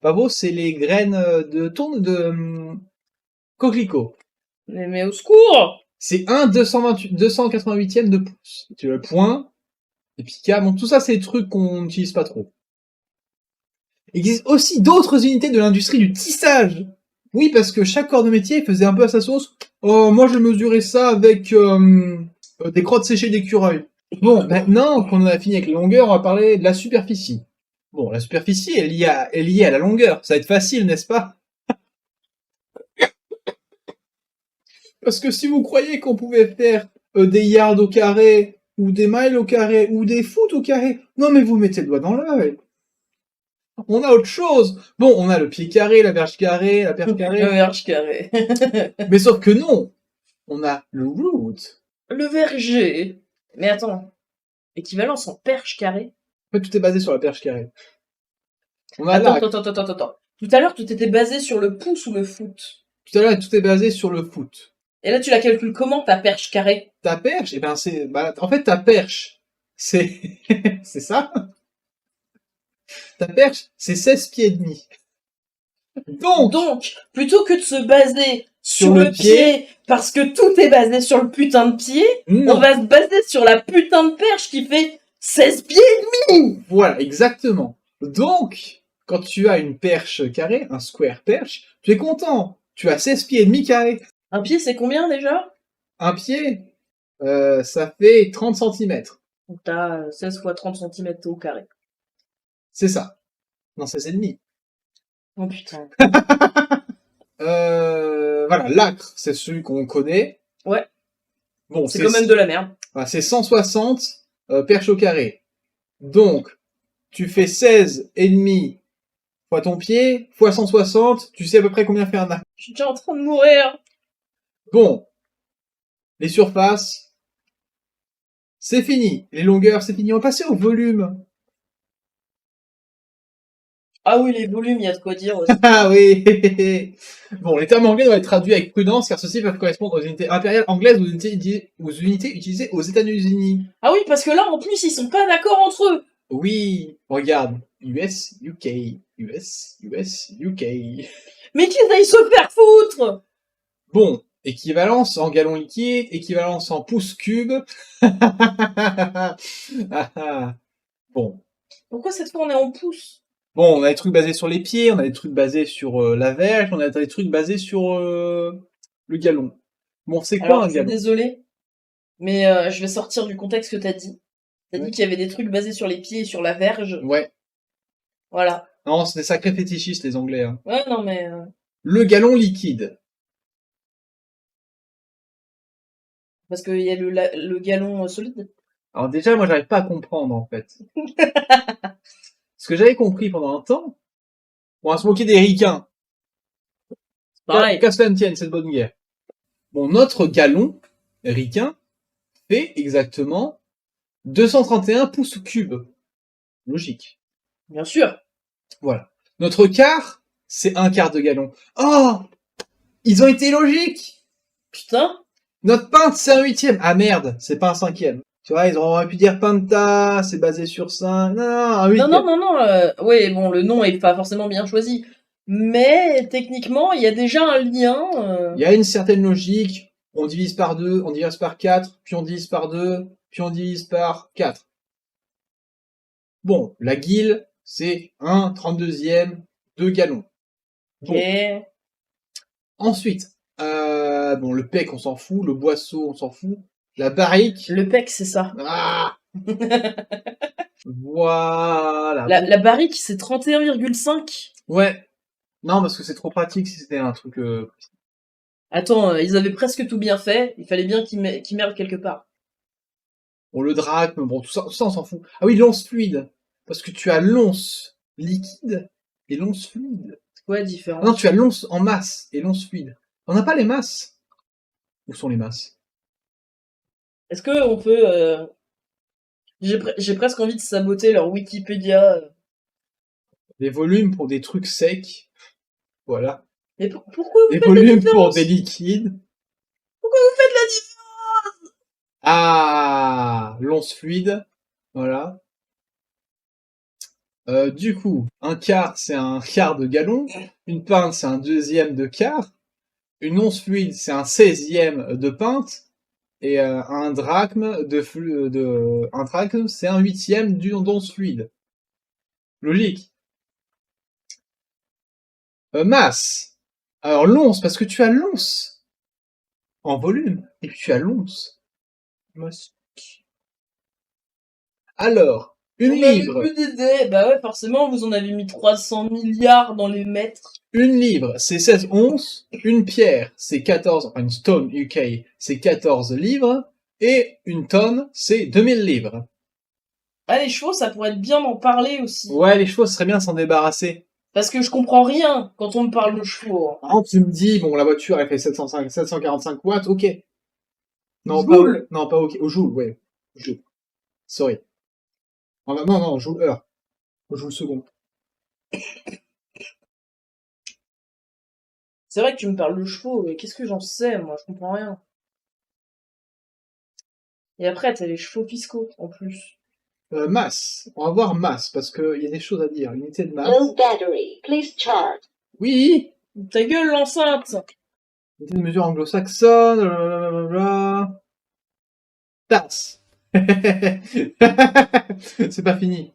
Pavot, c'est les graines de tourne de coquelicot. Mais au secours! C'est 288e de pouce. Tu as le point, et puis K. Bon, tout ça, c'est des trucs qu'on n'utilise pas trop. Il existe aussi d'autres unités de l'industrie du tissage. Oui, parce que chaque corps de métier faisait un peu à sa sauce. Oh, moi, je mesurais ça avec des crottes séchées d'écureuil. Bon, maintenant qu'on a fini avec les longueurs, on va parler de la superficie. Bon, la superficie est liée à la longueur. Ça va être facile, n'est-ce pas? Parce que si vous croyez qu'on pouvait faire des yards au carré, ou des miles au carré, ou des foot au carré, non mais vous mettez le doigt dans l'œil. On a autre chose. Bon, on a le pied carré, la verge carrée, la perche Le carrée. verge carré. Mais sauf que non. On a le root. Le verger. Mais attends. Équivalence en perche carrée? En fait, tout est basé sur la perche carrée. On a Attends. Tout à l'heure, tout était basé sur le pouce ou le foot. tout à l'heure, tout est basé sur le foot. Et là, tu la calcules comment, ta perche carrée? Ta perche, eh ben en fait, ta perche, c'est, c'est ça. Ta perche, c'est 16 pieds et demi. Donc, plutôt que de se baser Sur sur le le pied, parce que tout est basé sur le putain de pied, non. on va se baser sur la putain de perche qui fait 16 pieds et demi! Voilà, exactement. Donc, quand tu as une perche carrée, un square perche, tu es content. Tu as 16 pieds et demi carrés. Un pied, c'est combien déjà? Un pied, ça fait 30 centimètres. Donc t'as 16 fois 30 cm au carré. C'est ça. Non, 16 et demi. Oh putain. Voilà, l'acre, c'est celui qu'on connaît. Ouais. Bon, C'est quand même de la merde. Voilà, c'est 160 perches au carré. Donc, tu fais 16 et demi fois ton pied, fois 160, tu sais à peu près combien fait un arc. Je suis déjà en train de mourir. Bon, les surfaces, c'est fini. Les longueurs, c'est fini. On va passer au volume. Ah oui, les volumes, il y a de quoi dire aussi. Ah oui. Bon, les termes anglais doivent être traduits avec prudence car ceux-ci peuvent correspondre aux unités impériales anglaises ou aux unités utilisées aux États-Unis. Ah oui, parce que là, en plus, ils sont pas d'accord entre eux. Oui, regarde. US, UK, US, UK. Mais qu'ils aillent se faire foutre. Bon, équivalence en gallon liquide, équivalence en pouces cubes. Bon. Pourquoi cette fois on est en pouces? Bon, on a des trucs basés sur les pieds, on a des trucs basés sur la verge, on a des trucs basés sur le gallon. Bon, c'est quoi Alors, un je suis gallon? désolée, mais je vais sortir du contexte que t'as dit. T'as dit qu'il y avait des trucs basés sur les pieds et sur la verge. Ouais. Voilà. Non, c'est des sacrés fétichistes, les Anglais. Hein. Ouais, non, mais... Le gallon liquide. Parce qu'il y a le galon solide. Alors déjà, moi, j'arrive pas à comprendre, en fait. Ce que j'avais compris pendant un temps, on va se moquer des ricains. Pareil. Qu'à cela ne tienne, c'est de bonne guerre. Bon, notre gallon ricain fait exactement 231 pouces cubes. Logique. Bien sûr. Voilà. Notre quart, c'est un quart de gallon. Oh! Ils ont été logiques! Putain. Notre pinte, c'est un huitième. Ah merde, c'est pas un cinquième. Tu vois, ils auraient pu dire penta, c'est basé sur 5. Non, un huitième. Non. Oui, bon, le nom est pas forcément bien choisi. Mais, techniquement, il y a déjà un lien. Il y a une certaine logique. On divise par 2, on divise par 4, puis on divise par 2, puis on divise par 4. Bon, la guille, c'est 1 32e de gallon. Bon. Ok. Ensuite, bon, le pec, on s'en fout. Le boisseau, on s'en fout. La barrique. Le pec, c'est ça. Ah! Voilà. La barrique, c'est 31,5. Ouais. Non, parce que c'est trop pratique si c'était un truc... Attends, ils avaient presque tout bien fait. Il fallait bien qu'ils merdent quelque part. Bon, le drachme, bon, tout ça, on s'en fout. Ah oui, l'once fluide. Parce que tu as l'once liquide et l'once fluide. C'est quoi la Ah non, différence? tu as l'once en masse et l'once fluide. On n'a pas les masses. Où sont les masses? Est-ce que on peut... J'ai presque envie de saboter leur Wikipédia. Les volumes pour des trucs secs. Voilà. Mais pourquoi vous Les faites la volumes pour différence? des liquides. Pourquoi vous faites la différence? Ah, l'once fluide. Voilà. Du coup, un quart, c'est un quart de gallon. Une pinte, c'est un deuxième de quart. Une once fluide, c'est un 16e de pinte. Et un drachme un drachme, c'est un 8e d'once fluide. Logique. Masse. Alors l'once, parce que tu as l'once en volume, et puis tu as l'once. Masse. Alors, une On avait livre. plus d'idées. Bah ouais, forcément, vous en avez mis 300 milliards dans les mètres. Une livre, c'est 16 onces. Une pierre, c'est 14, enfin une stone UK, c'est 14 livres. Et une tonne, c'est 2000 livres. Ah, les chevaux, ça pourrait être bien d'en parler aussi. Ouais, les chevaux, ce serait bien de s'en débarrasser. Parce que je comprends rien quand on me parle de chevaux. Par exemple, tu me dis, bon, la voiture, elle fait 745 watts, ok. Non, Joule. non, pas ok. Au joule, ouais. Joule. Sorry. Non, au joule heure. Au joule seconde. C'est vrai que tu me parles de chevaux, mais qu'est-ce que j'en sais, moi, je comprends rien. Et après, t'as les chevaux fiscaux, en plus. Masse. On va voir masse, parce qu'il y a des choses à dire. Unité de masse. Low battery. Please charge. Oui. Ta gueule, l'enceinte! Unité de mesure anglo-saxonne, blablabla. Tasse. C'est pas fini.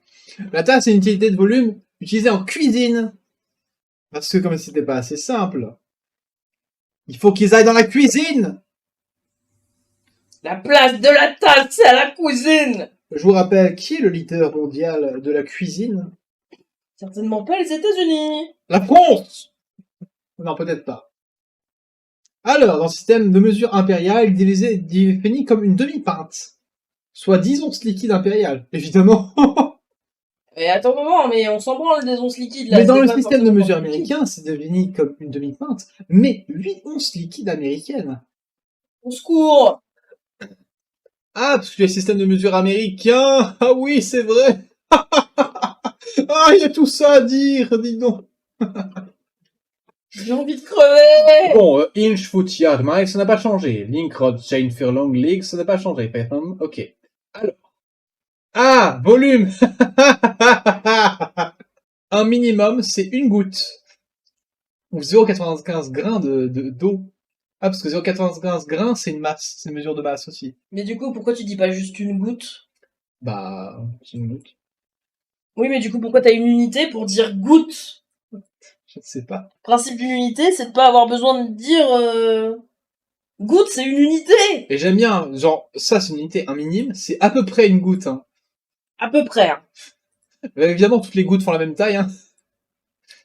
La tasse est une utilité de volume utilisée en cuisine. Parce que comme c'était pas assez simple, il faut qu'ils aillent dans la cuisine. La place de la tasse, c'est à la cuisine! Je vous rappelle, qui est le leader mondial de la cuisine? Certainement pas les États-Unis! La France. Non, peut-être pas. Alors, dans le système de mesure impériale, il est défini comme une demi-pinte, soit 10 onces liquide impériales, évidemment. Mais attends un moment, mais on s'en branle des onces liquides, là. Mais dans c'est le pas système de forcément mesure liquide. américain, c'est défini comme une demi-pinte, mais 8 onces liquide américaines. Au secours! Ah, parce que le système de mesure américain. Ah oui, c'est vrai. Ah, il y a tout ça à dire, dis donc. J'ai envie de crever! Bon, inch, foot, yard, mile, ça n'a pas changé. Link, rod, chain, furlong, league, ça n'a pas changé. Python, ok. Alors. Ah, volume. Un minimum, c'est une goutte. Ou 0,95 grains d'eau. Ah, parce que 0,95 grains, c'est une masse. C'est une mesure de masse aussi. Mais du coup, pourquoi tu dis pas juste une goutte? Bah, c'est une goutte. Oui, mais du coup, pourquoi t'as une unité pour dire goutte? Je ne sais pas. Le principe d'une unité, c'est de pas avoir besoin de dire goutte, c'est une unité! Et j'aime bien, genre, ça c'est une unité, un minime, c'est à peu près une goutte. Hein. À peu près. Hein. Évidemment, toutes les gouttes font la même taille. Hein.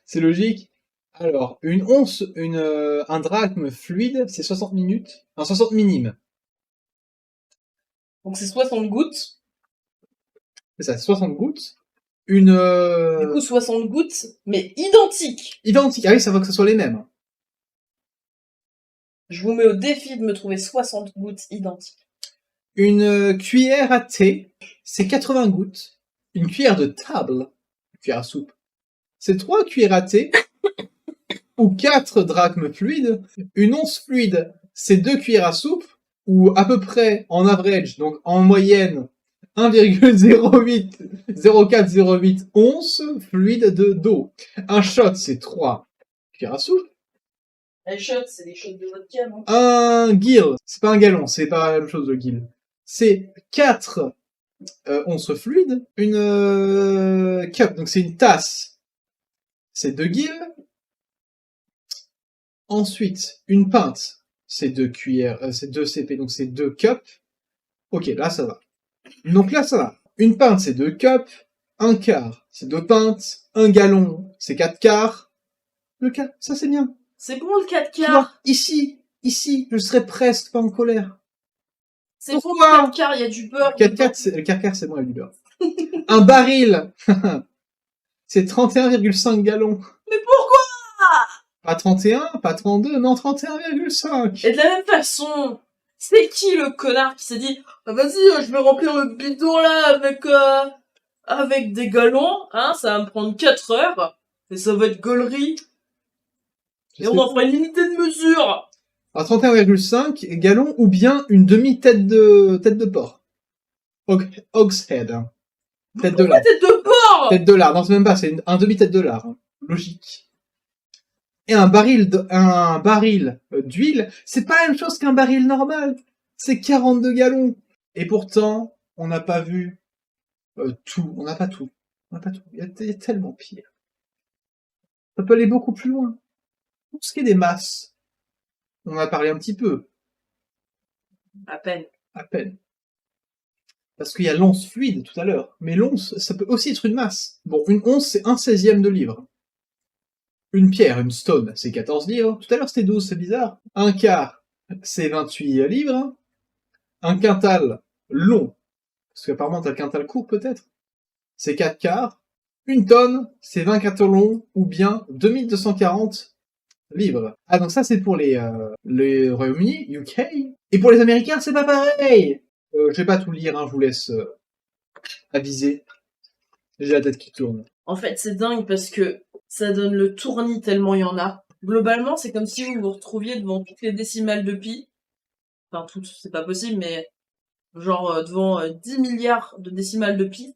C'est logique. Alors, une once, un drachme fluide, c'est 60 minutes. Un 60 minime. Donc c'est 60 gouttes. C'est ça, 60 gouttes. Une... Du coup, 60 gouttes, mais identiques. Identique. Ah oui, ça va que ce soit les mêmes. Je vous mets au défi de me trouver 60 gouttes identiques. Une cuillère à thé, c'est 80 gouttes. Une cuillère de table, une cuillère à soupe, c'est 3 cuillères à thé. Ou 4 drachmes fluides. Une once fluide, c'est 2 cuillères à soupe. Ou à peu près en average, donc en moyenne, 1,08, 0,408 onces fluide d'eau. Un shot, c'est 3 cuillères à soupe. Les shots, c'est des shots de vodka, non? Un gill, c'est pas un gallon, c'est pas la même chose le gill. C'est 4 onces fluides. Une cup, donc c'est une tasse, c'est 2 gills. Ensuite, une pinte, c'est 2 cuillères, c'est 2 CP, donc c'est 2 cups. Ok, là ça va. Donc là ça va. Une pinte, c'est 2 cups. Un quart, c'est 2 pintes. Un gallon, c'est 4 quarts. Le quart, ça c'est bien. C'est bon le 4 Tu vois, quarts. ici, je serais presque pas en colère. C'est bon Pourquoi le 4 quarts, il y a du beurre. Le 4 quarts, c'est bon avec du beurre. Un baril, c'est 31,5 gallons. Mais pourquoi? Pas 31, pas 32, non 31,5. Et de la même façon, c'est qui le connard qui s'est dit ah, vas-y, je vais remplir le bidon là avec des gallons, hein, ça va me prendre 4 heures, et ça va être gaulerie, et on en fera une unité de mesure. À 31,5 gallons ou bien une demi-tête de porc. Hog's head. Hein. Tête de lard. Tête de porc. Tête de lard. Non, c'est même pas, c'est un demi-tête de lard. Hein. Logique. Et un baril d'huile, c'est pas la même chose qu'un baril normal. C'est 42 gallons. Et pourtant, on n'a pas vu tout. On n'a pas tout. Il y a tellement pire. Ça peut aller beaucoup plus loin. Pour ce qui est des masses, on en a parlé un petit peu. À peine. À peine. Parce qu'il y a l'once fluide tout à l'heure. Mais l'once, ça peut aussi être une masse. Bon, une once, c'est 1/16e de livre. Une pierre, une stone, c'est 14 livres. Tout à l'heure, c'était 12, c'est bizarre. Un quart, c'est 28 livres. Un quintal long, parce qu'apparemment, t'as le quintal court, peut-être. C'est 4 quarts. Une tonne, c'est 20 quintolons, ou bien 2240 livres. Ah, donc ça, c'est pour les Royaume-Uni, UK. Et pour les Américains, c'est pas pareil. Je vais pas tout lire, hein, je vous laisse aviser. J'ai la tête qui tourne. En fait, c'est dingue parce que ça donne le tournis tellement il y en a. Globalement, c'est comme si vous vous retrouviez devant toutes les décimales de pi. Enfin, toutes, c'est pas possible, mais genre devant 10 milliards de décimales de pi.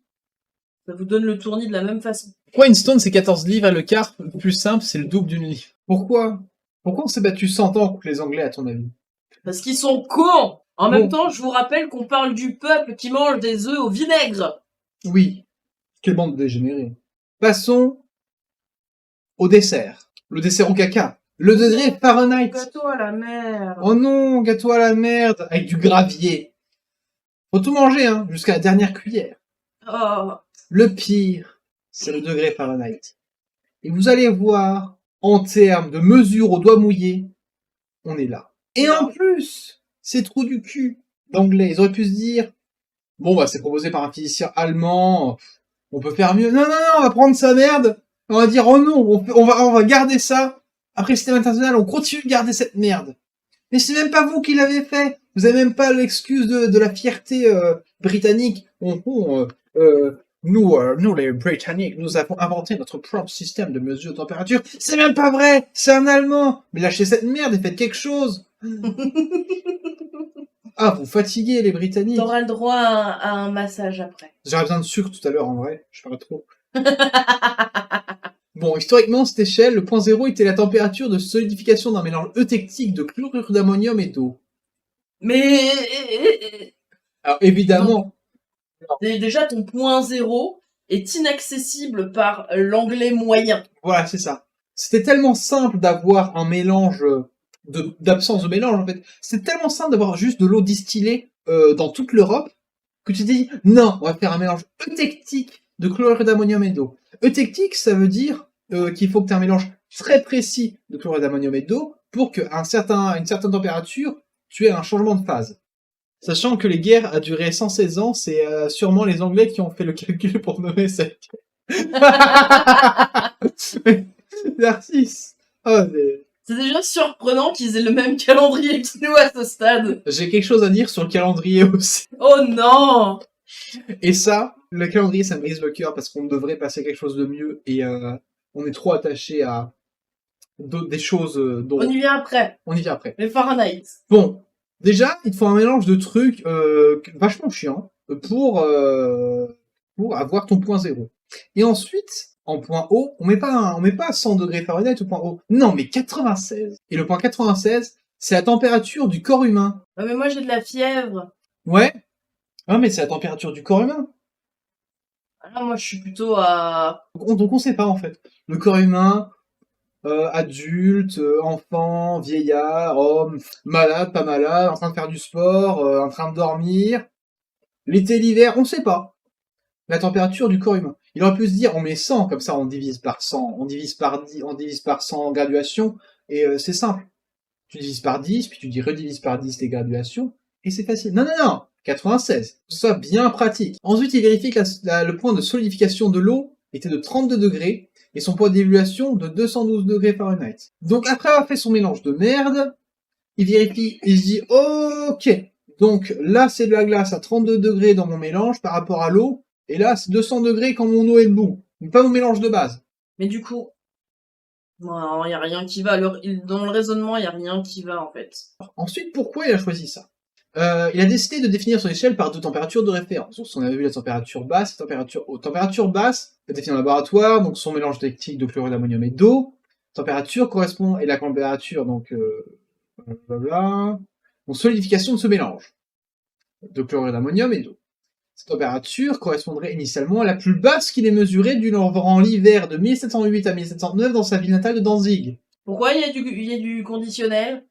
Ça vous donne le tournis de la même façon. Pourquoi une stone, c'est 14 livres et le quart, le plus simple, c'est le double d'une livre? Pourquoi on s'est battu 100 ans contre les Anglais, à ton avis? Parce qu'ils sont cons. En Bon. même temps, je vous rappelle qu'on parle du peuple qui mange des œufs au vinaigre. Oui. Quelle bande de dégénérés. Passons au dessert. Le dessert au caca. Le degré Fahrenheit. Gâteau à la mer. Oh non, gâteau à la merde, avec du gravier. Faut tout manger, hein, jusqu'à la dernière cuillère. Oh. Le pire, c'est le degré Fahrenheit. Et vous allez voir, en termes de mesure au doigt mouillé, on est là. Et en plus, c'est trou du cul d'anglais. Ils auraient pu se dire, bon bah c'est proposé par un physicien allemand, on peut faire mieux. Non, on va prendre sa merde, on va dire, oh non, on va garder ça. Après le système international, on continue de garder cette merde. Mais c'est même pas vous qui l'avez fait. Vous avez même pas l'excuse de la fierté britannique. Nous les Britanniques, nous avons inventé notre propre système de mesure de température. C'est même pas vrai. C'est un Allemand. Mais lâchez cette merde et faites quelque chose. Ah, vous fatiguez les Britanniques. T'auras le droit à un massage après. J'aurais besoin de sucre tout à l'heure en vrai. Je parle trop. Bon, historiquement, cette échelle, le point zéro était la température de solidification d'un mélange eutectique de chlorure d'ammonium et d'eau. Mais Alors évidemment, déjà ton point zéro est inaccessible par l'anglais moyen. voilà, c'est ça. C'était tellement simple d'avoir un mélange d'absence de mélange en fait. C'était tellement simple d'avoir juste de l'eau distillée dans toute l'Europe que tu t'es dit non, on va faire un mélange eutectique de chlorure d'ammonium et d'eau. Eutectique, ça veut dire qu'il faut que tu aies un mélange très précis de chlorure d'ammonium et d'eau pour qu'à une certaine température, tu aies un changement de phase. Sachant que les guerres a duré 116 ans, c'est sûrement les Anglais qui ont fait le calcul pour nommer cette... Narcisse. Oh, mais... C'est déjà surprenant qu'ils aient le même calendrier que nous à ce stade. J'ai quelque chose à dire sur le calendrier aussi. Oh non! Et ça, le calendrier, ça me brise le cœur parce qu'on devrait passer à quelque chose de mieux et on est trop attaché à des choses dont... On y vient après. On y vient après. Les Fahrenheit. Bon, déjà, il te faut un mélange de trucs vachement chiant pour avoir ton point zéro. Et ensuite, en point haut, on met pas 100 degrés Fahrenheit au point haut. Non, mais 96. Et le point 96, c'est la température du corps humain. Ah mais moi j'ai de la fièvre. Ouais. Ah, mais c'est la température du corps humain. Ah, moi je suis plutôt à... Donc on sait pas en fait. Le corps humain, adulte, enfant, vieillard, homme, malade, pas malade, en train de faire du sport, en train de dormir. L'été, l'hiver, on sait pas. la température du corps humain. Il aurait pu se dire, on met 100, comme ça on divise par 100, on divise par 10, on divise par 100 en graduation, et c'est simple. Tu divises par 10, puis tu dis redivises par 10 les graduations, et c'est facile. Non, non, non, 96, que ce soit bien pratique. Ensuite, il vérifie que le point de solidification de l'eau était de 32 degrés, et son point d'évaluation de 212 degrés Fahrenheit. Donc après avoir fait son mélange de merde, il vérifie, il se dit, ok, donc là c'est de la glace à 32 degrés dans mon mélange par rapport à l'eau, et là c'est 200 degrés quand mon eau est debout. Donc pas mon mélange de base. Mais du coup, non, y a rien qui va. Dans le raisonnement, y a rien qui va, en fait. Ensuite, pourquoi il a choisi ça? Il a décidé de définir son échelle par 2 températures de référence. Donc, on avait vu la température basse et la température haute. Température basse, est définie en laboratoire, donc son mélange électrique de chlorure d'ammonium et d'eau. Température correspond, et la température, donc, blablabla. Donc, solidification de ce mélange de chlorure d'ammonium et d'eau. Cette température correspondrait initialement à la plus basse qu'il ait mesurée durant l'hiver de 1708 à 1709 dans sa ville natale de Danzig. Pourquoi il y a du conditionnel?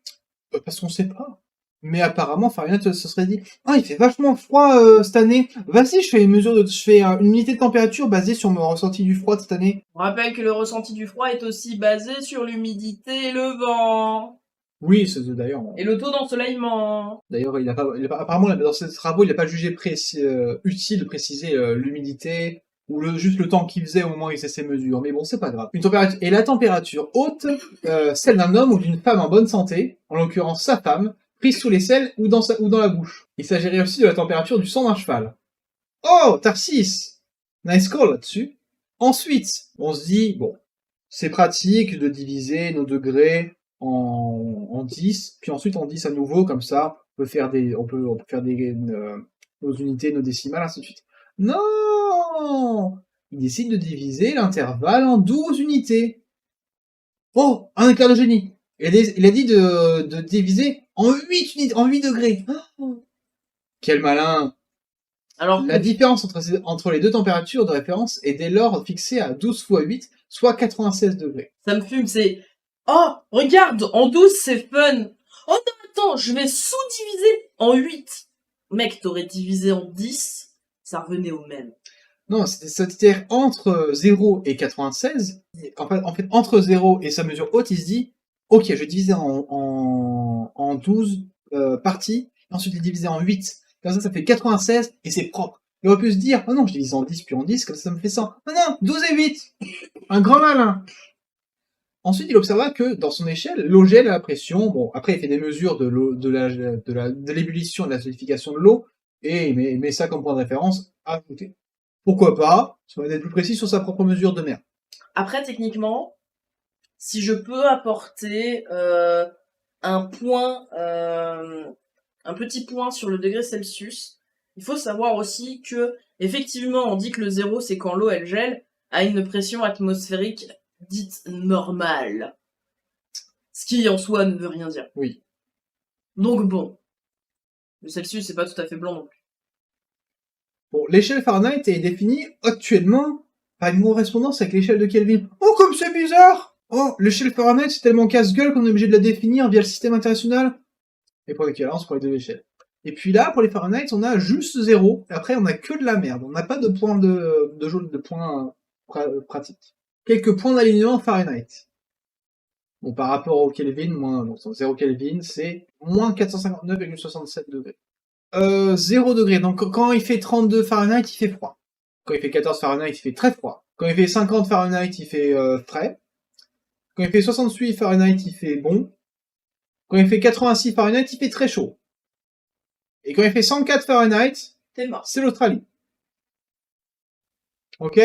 Parce qu'on sait pas. Mais apparemment, Fahrenheit se serait dit, ah, il fait vachement froid cette année. Vas-y, je fais une unité de température basée sur mon ressenti du froid de cette année. On rappelle que le ressenti du froid est aussi basé sur l'humidité et le vent. Oui, c'est d'ailleurs. Et le taux d'ensoleillement. D'ailleurs, apparemment, dans ses travaux, il n'a pas jugé utile de préciser l'humidité ou juste le temps qu'il faisait au moment où il faisait ses mesures. Mais bon, c'est pas grave. Et la température haute, celle d'un homme ou d'une femme en bonne santé, en l'occurrence sa femme, prise sous les selles ou dans la bouche. Il s'agirait aussi de la température du sang d'un cheval. Oh, Tarsis! Nice call là-dessus. Ensuite, on se dit, bon, c'est pratique de diviser nos degrés en 10, puis ensuite en 10 à nouveau, comme ça, on peut faire nos unités, nos décimales, ainsi de suite. Non! Il décide de diviser l'intervalle en 12 unités. Oh, un éclair de génie! Il a dit de diviser en 8 unités, en 8 degrés. Oh, quel malin! Alors, La différence entre les 2 températures de référence est dès lors fixée à 12 fois 8, soit 96 degrés. ça me fume, c'est... Oh, regarde, en 12, c'est fun. Oh non, attends, je vais sous-diviser en 8. Mec, t'aurais divisé en 10, ça revenait au même. Non, c'est-à-dire entre 0 et 96, en fait, entre 0 et sa mesure haute, il se dit, ok, je vais diviser en 12 parties, ensuite il diviser en 8. Comme ça fait 96, et c'est propre. Il aurait pu se dire, oh non, je divise en 10, puis en 10, comme ça me fait 100. Non, non, 12 et 8. Un grand malin. Ensuite, il observa que, dans son échelle, l'eau gèle à la pression. Bon, après, il fait des mesures de l'ébullition et de la solidification de l'eau, et il met ça comme point de référence à côté. Pourquoi pas? Ça va être plus précis sur sa propre mesure de mer. Après, techniquement, si je peux apporter un petit point sur le degré Celsius, il faut savoir aussi que, effectivement, on dit que le 0, c'est quand l'eau, elle gèle à une pression atmosphérique dite normale. Ce qui, en soi, ne veut rien dire. Oui. Donc bon. Le Celsius, c'est pas tout à fait blanc non plus. Bon, l'échelle Fahrenheit est définie actuellement par une correspondance avec l'échelle de Kelvin. Oh, comme c'est bizarre! Oh, l'échelle Fahrenheit, c'est tellement casse-gueule qu'on est obligé de la définir via le système international. Et pour l'équivalence, pour les 2 échelles. Et puis là, pour les Fahrenheit, on a juste 0. Et après, on a que de la merde. On n'a pas de points de points pratiques. Quelques points d'alignement Fahrenheit. Bon, par rapport au Kelvin, donc 0 Kelvin, c'est moins 459,67 degrés. 0 degré. Donc, quand il fait 32 Fahrenheit, il fait froid. Quand il fait 14 Fahrenheit, il fait très froid. Quand il fait 50 Fahrenheit, il fait frais. Quand il fait 68 Fahrenheit, il fait bon. Quand il fait 86 Fahrenheit, il fait très chaud. Et quand il fait 104 Fahrenheit, T'es mort. c'est l'Australie. Ok?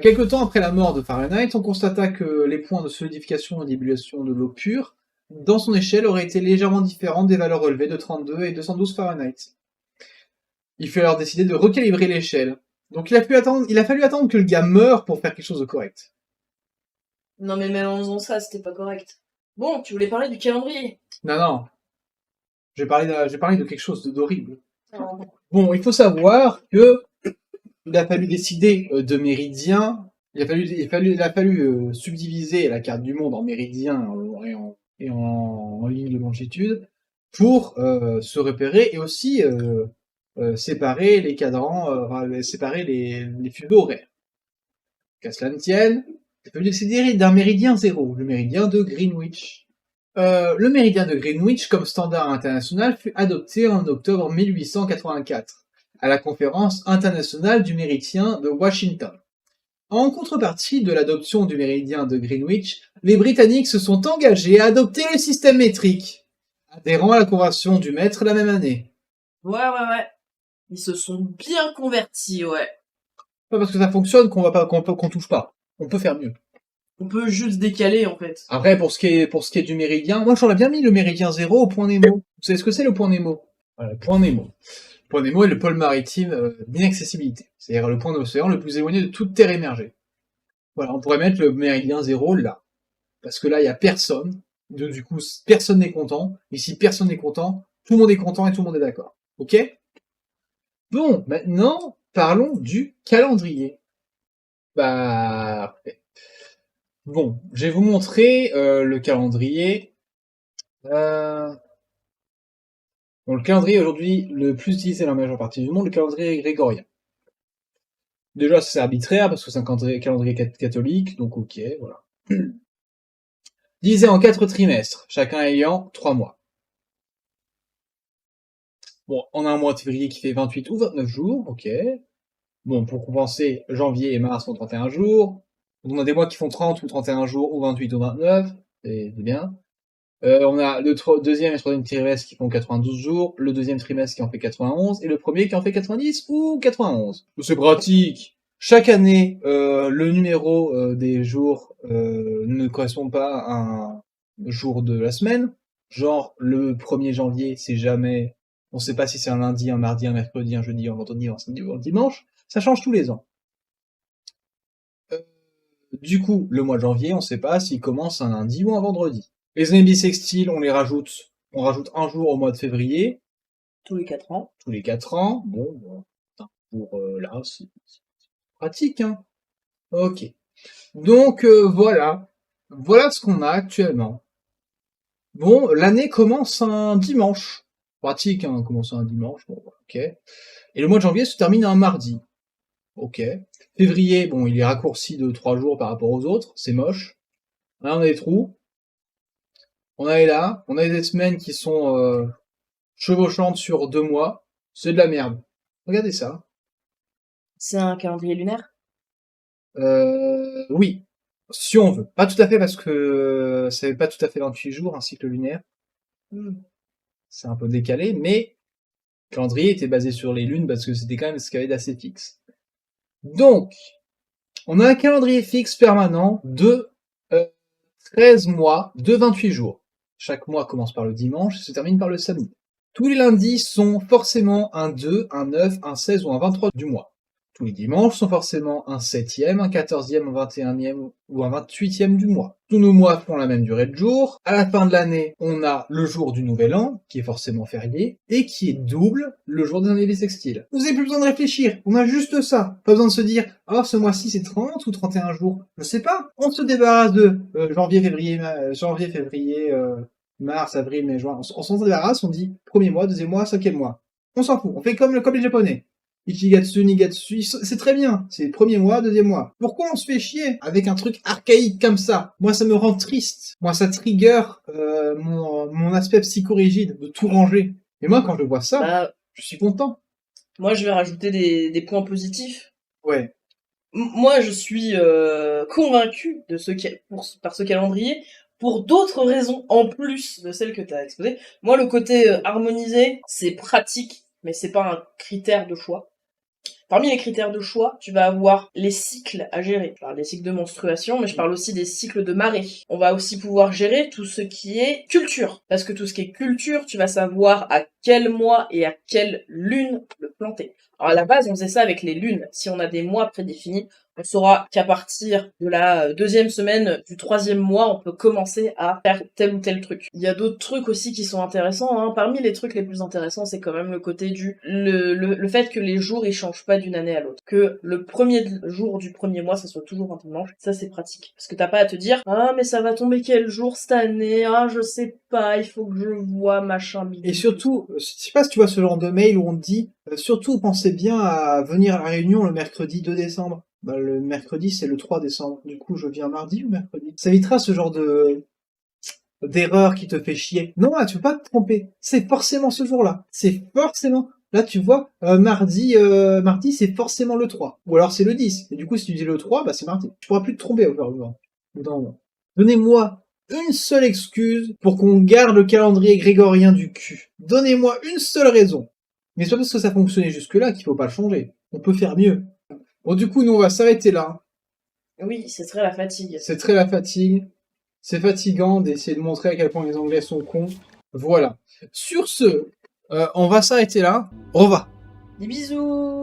Quelque temps après la mort de Fahrenheit, on constata que les points de solidification et d'ébullition de l'eau pure dans son échelle auraient été légèrement différents des valeurs relevées de 32 et 212 Fahrenheit. Il fut alors décider de recalibrer l'échelle. Donc il a fallu attendre que le gars meure pour faire quelque chose de correct. Non mais même en faisant ça, c'était pas correct. Bon, tu voulais parler du calendrier. Non, non. J'ai parlé de quelque chose d'horrible. Bon, il faut savoir que il a fallu décider de méridiens. Il a fallu subdiviser la carte du monde en méridiens et en lignes de longitude pour se repérer et aussi séparer les cadrans, séparer les fuseaux horaires. Qu'à cela ne tienne, c'est peut décider d'un méridien zéro, le méridien de Greenwich. Le méridien de Greenwich comme standard international fut adopté en octobre 1884 à la conférence internationale du méridien de Washington. En contrepartie de l'adoption du méridien de Greenwich, les Britanniques se sont engagés à adopter le système métrique, adhérant à la convention du mètre la même année. Ouais. Ils se sont bien convertis, ouais. Pas parce que ça fonctionne qu'on touche pas. On peut faire mieux. On peut juste décaler, en fait. Après, pour ce qui est du méridien, moi j'aurais bien mis le méridien 0 au point Nemo. Vous savez ce que c'est le point Nemo? Voilà, le point Nemo. Le point Nemo est le pôle maritime d'inaccessibilité. C'est-à-dire le point d'océan le plus éloigné de toute terre émergée. Voilà, on pourrait mettre le méridien 0 là. Parce que là, il y a personne. Du coup, personne n'est content. Et si personne n'est content, tout le monde est content et tout le monde est d'accord. Ok? Bon, maintenant, parlons du calendrier. Parfait. Bon, je vais vous montrer le calendrier. Bon, le calendrier aujourd'hui le plus utilisé dans la majeure partie du monde, le calendrier grégorien. Déjà, c'est arbitraire parce que c'est un calendrier catholique, donc ok, voilà. Divisé en 4 trimestres, chacun ayant 3 mois. Bon, on a un mois de février qui fait 28 ou 29 jours, ok. Bon, pour compenser, janvier et mars font 31 jours. On a des mois qui font 30 ou 31 jours, ou 28 ou 29, c'est bien. On a le deuxième et troisième trimestre qui font 92 jours, le deuxième trimestre qui en fait 91, et le premier qui en fait 90 ou 91. C'est pratique. Chaque année, le numéro des jours ne correspond pas à un jour de la semaine. Genre, le 1er janvier, c'est jamais... On sait pas si c'est un lundi, un mardi, un mercredi, un jeudi, un vendredi, un samedi ou un dimanche. Ça change tous les ans. Du coup, le mois de janvier, on sait pas s'il commence un lundi ou un vendredi. Les années bissextiles, on rajoute un jour au mois de février. Tous les 4 ans. Tous les 4 ans. Bon, pour là, c'est pratique, hein. Ok. Donc voilà. Voilà ce qu'on a actuellement. Bon, l'année commence un dimanche. Pratique, hein, commencer un dimanche. Bon, ok. Et le mois de janvier se termine un mardi. Ok. Février, bon, il est raccourci de 3 jours par rapport aux autres. C'est moche. Là, on a des trous. On a là. On a des semaines qui sont chevauchantes sur 2 mois. C'est de la merde. Regardez ça. C'est un calendrier lunaire? Oui. Si on veut. Pas tout à fait parce que ça fait pas tout à fait 28 jours, un cycle lunaire. C'est un peu décalé, mais le calendrier était basé sur les lunes parce que c'était quand même ce qu'il y avait d'assez fixe. Donc, on a un calendrier fixe permanent de 13 mois de 28 jours. Chaque mois commence par le dimanche et se termine par le samedi. Tous les lundis sont forcément un 2, un 9, un 16 ou un 23 du mois. Tous les dimanches sont forcément un 7e, un 14e, un 21e ou un 28e du mois. Tous nos mois font la même durée de jours. À la fin de l'année, on a le jour du nouvel an, qui est forcément férié, et qui est double le jour des années bissextiles. Vous n'avez plus besoin de réfléchir, on a juste ça. Pas besoin de se dire, oh ce mois-ci c'est 30 ou 31 jours. Je sais pas. On se débarrasse de janvier, février, mars, avril, mai, juin. On s'en débarrasse, on dit premier mois, deuxième mois, cinquième mois. On s'en fout, on fait comme les japonais. Ichigatsu, Nigatsu, c'est très bien. C'est premier mois, deuxième mois. Pourquoi on se fait chier avec un truc archaïque comme ça? Moi, ça me rend triste. Moi, ça trigger mon aspect psychorigide de tout ranger. Et moi, quand je vois ça, je suis content. Moi, je vais rajouter des points positifs. Ouais. Moi, je suis convaincu par ce calendrier pour d'autres raisons en plus de celles que tu as exposées. Moi, le côté harmonisé, c'est pratique, mais c'est pas un critère de choix. Parmi les critères de choix, tu vas avoir les cycles à gérer. Je parle des cycles de menstruation, mais je parle aussi des cycles de marée. On va aussi pouvoir gérer tout ce qui est culture. Parce que tout ce qui est culture, tu vas savoir à quel mois et à quelle lune le planter. Alors à la base, on faisait ça avec les lunes. Si on a des mois prédéfinis, on saura qu'à partir de la deuxième semaine du troisième mois, on peut commencer à faire tel ou tel truc. Il y a d'autres trucs aussi qui sont intéressants, hein. Parmi les trucs les plus intéressants, c'est quand même le côté le fait que les jours ils changent pas d'une année à l'autre. Que le premier jour du premier mois, ça soit toujours un dimanche. Ça, c'est pratique. Parce que t'as pas à te dire, ah, mais ça va tomber quel jour cette année? Ah, je sais pas, il faut que je vois, machin, bidule. Et surtout, je sais pas si tu vois ce genre de mail où on te dit surtout pensez bien à venir à la réunion le mercredi 2 décembre. Bah, le mercredi c'est le 3 décembre. Du coup, je viens mardi ou mercredi. Ça évitera ce genre de d'erreur qui te fait chier. Non, là, tu peux pas te tromper. C'est forcément ce jour-là. C'est forcément. Là, tu vois, mardi, c'est forcément le 3. Ou alors c'est le 10. Et du coup, si tu dis le 3, bah c'est mardi. Tu pourras plus te tromper au fur et à mesure. Au bout d'un moment. Donnez-moi une seule excuse pour qu'on garde le calendrier grégorien du cul. Donnez-moi une seule raison. Mais c'est pas parce que ça fonctionnait jusque-là qu'il faut pas le changer. On peut faire mieux. Bon, du coup, nous, on va s'arrêter là. Oui, ce serait la fatigue. C'est très la fatigue. C'est fatigant d'essayer de montrer à quel point les Anglais sont cons. Voilà. Sur ce, on va s'arrêter là. Au revoir. Des bisous.